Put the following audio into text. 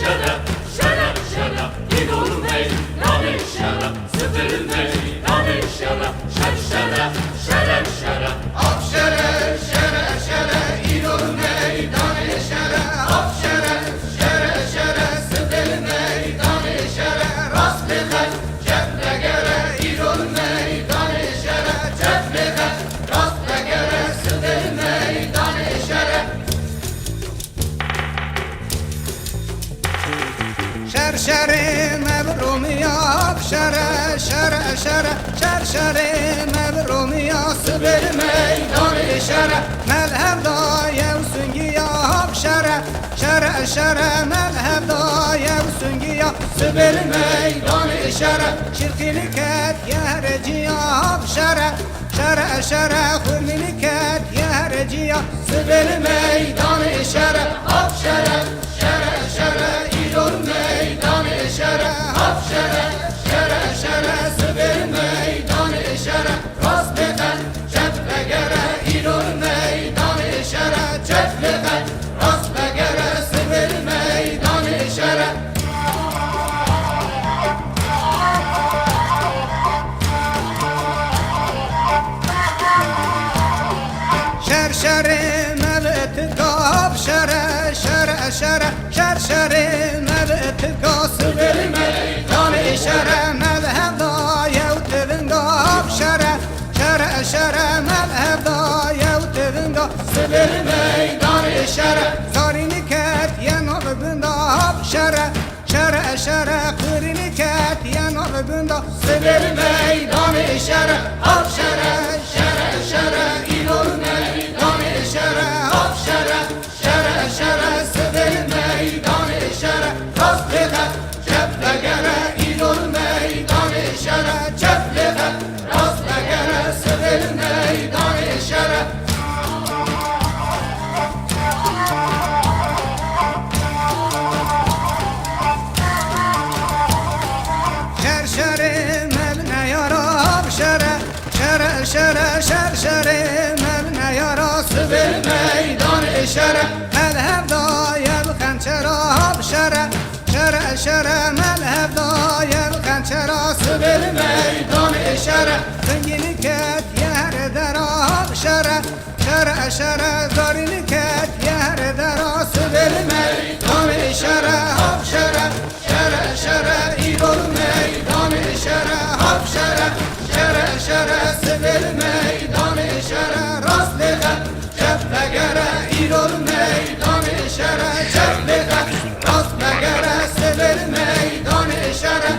şere, şere, şere, İdol meydanı şere, Sıdır meydanı şere, şer, şere, şere, şere. Af şere, şere, şere, İdol meydanı şere, af şere, şere, şere, Sıdır meydanı şere, Rastlığa cepte gere, İdol meydanı şere, cepte rastlığa gere, Sıdır meydanı şere. شر شر مبرومیا شره شره شره شر شر مبرومیا سبر میدان شره ملهب دای و سنگیا شره شره شره ملهب دای و سنگیا سبر میدان شره شرقی کت یهر جیا شره شره شره خورمی کت یهر جیا سبر میدان شره آب شره شره شره ایران میدان شره آب شره شره شره سبر میدان شره راست بخن چپ بگره ایران میدان شره چپ بخن راست بگره سبر میدان شره شر شر ملت قاب شره شره شره شر شر ملت قاسب الميدان شره مذهب ضايا وتبنقاب شره شره شره مذهب ضايا وتبنقاب سب الميدان شره صاريني كات يا نور بنضاب شره شره شره قريني كات يا نور بنضاب سب الميدان شره اب شره شره شره إلو الميدان شره اب شره شره شره سب الميدان شره راست بخت جب بگره إلو الميدان شره جب بخت راست بگره سب الميدان شره شر شر مبنى يا رب شره شره شره شر شر مبنى يا راس بالميدان شره مذهب ضايا الخنشراب شره شره شره مذهب ضايا الخنشراس بالميدان شره زنجين كات يهر دراب شره شره شره زارين كات يهر دراس بالميدان شره هب شره شره شره إيرو الميدان شره هب شره شره شره سبل الميدان شره راست بخت جب بگره إيرو الميدان شره جب بخت راست بگره سبل الميدان شره